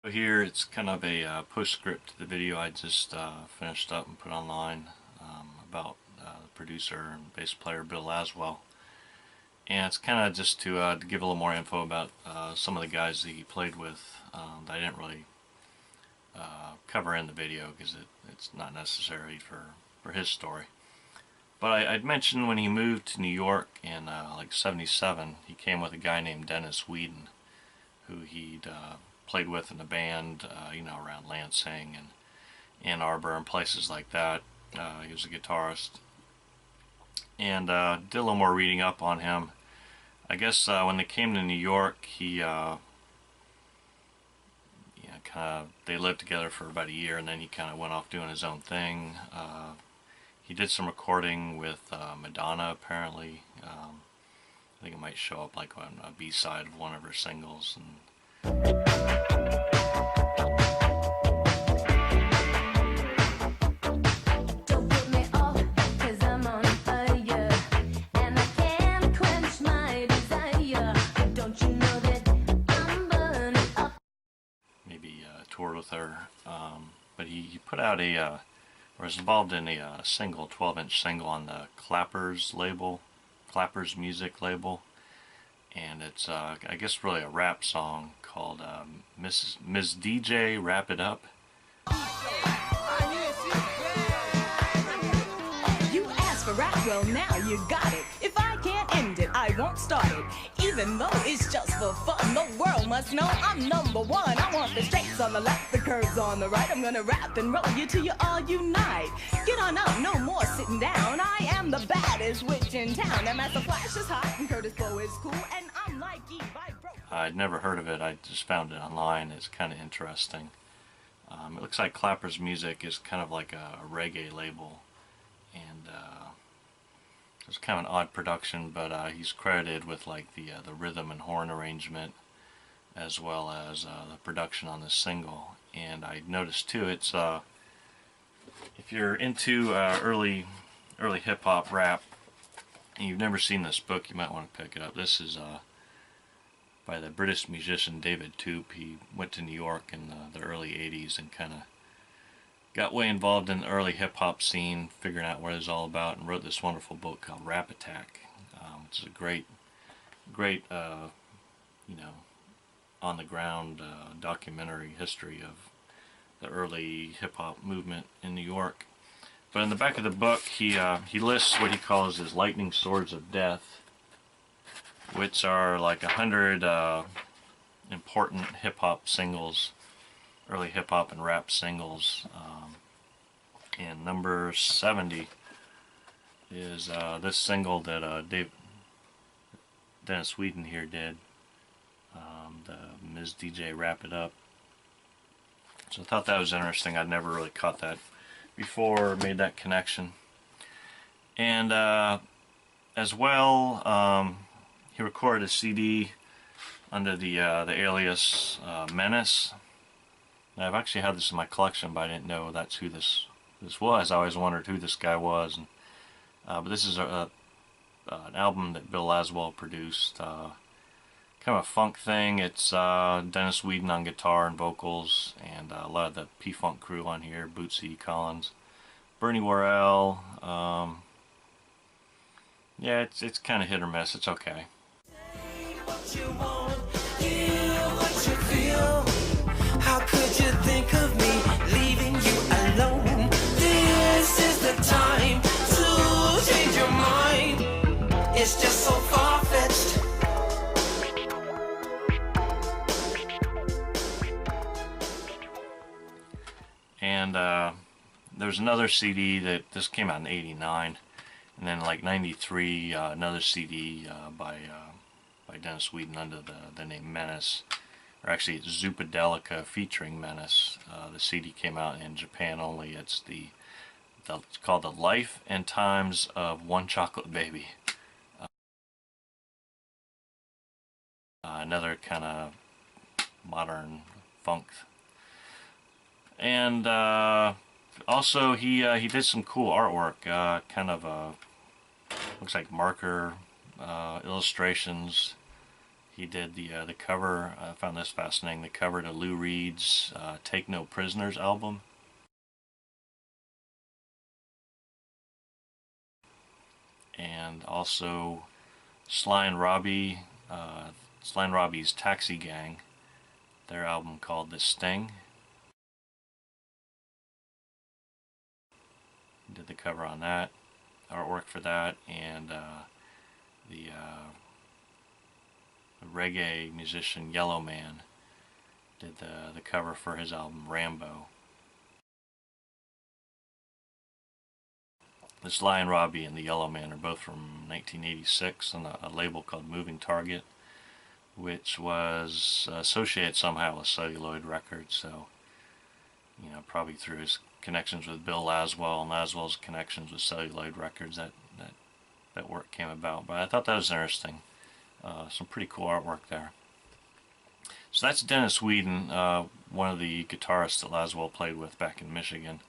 So here it's kind of a postscript to the video I just finished up and put online about the producer and bass player Bill Laswell. And it's kind of just to give a little more info about some of the guys that he played with that I didn't really cover in the video because it's not necessary for his story. But I'd mentioned when he moved to New York in like '77, he came with a guy named Dennis Weeden, who he'd played with in a band, around Lansing and Ann Arbor and places like that. He was a guitarist, and did a little more reading up on him. I guess when they came to New York, he they lived together for about a year, and then he kind of went off doing his own thing. He did some recording with Madonna, apparently. I think it might show up like on a B-side of one of her singles. Maybe toured with her. But he put out or was involved in a single, 12-inch single on the Clappers label, Clappers music label. And it's, I guess, really a rap song called Ms. DJ, Wrap It Up. You asked for rap, well now you got it. If I can't end it, I won't start it. Even though it's just for fun, the world must know I'm number one. I want the straights on the left, the curves on the right. I'm gonna rap and roll you till you all unite. Get on up, no more sitting down. I am the baddest witch in town. And Master Flash is hot and Curtis Blow is cool. And I'm like Eve, I broke. I'd never heard of it. I just found it online. It's kind of interesting. It looks like Clapper's Music is kind of like a reggae label. And it's kind of an odd production, but he's credited with like the rhythm and horn arrangement, as well as the production on this single. And I noticed too, it's if you're into early hip hop rap and you've never seen this book, you might want to pick it up. This is by the British musician David Toop. He went to New York in the early '80s and kind of got way involved in the early hip-hop scene, figuring out what it was all about, and wrote this wonderful book called Rap Attack, which is a great on-the-ground documentary history of the early hip-hop movement in New York. But in the back of the book, he lists what he calls his lightning swords of death, which are like 100 important hip-hop singles, early hip-hop and rap singles. And number 70 is this single that Dennis Weeden here did, the Ms. DJ Wrap It Up. So I thought that was interesting. I'd never really caught that before, or made that connection. And as well, he recorded a CD under the alias Menace. Now, I've actually had this in my collection, but I didn't know that's who this was. I always wondered who this guy was. And, but this is an album that Bill Laswell produced. Kind of a funk thing. It's Dennis Weeden on guitar and vocals, and a lot of the P-Funk crew on here. Bootsy Collins, Bernie Worrell. Yeah, it's kind of hit or miss. It's okay. How could you think of me leaving you alone? This is the time to change your mind. It's just so far-fetched. And there's another CD that this came out in '89, and then like '93, another CD by Dennis Weeden under the name Menace. Or actually, it's Zupadelica featuring Menace. The CD came out in Japan only. It's it's called The Life and Times of One Chocolate Baby. Another kind of modern funk. And also he did some cool artwork. Kind of looks like marker illustrations. He did the cover. I found this fascinating. The cover to Lou Reed's "Take No Prisoners" album. And also Sly and Robbie, Sly and Robbie's Taxi Gang, their album called "The Sting." Did the cover on that, artwork for that, and the reggae musician Yellow Man did the cover for his album Rambo. The Sly and Robbie and the Yellow Man are both from 1986 on a label called Moving Target, which was associated somehow with Celluloid Records, so probably through his connections with Bill Laswell and Laswell's connections with Celluloid Records that work came about. But I thought that was interesting. Some pretty cool artwork there. So that's Dennis Weeden, one of the guitarists that Laswell played with back in Michigan.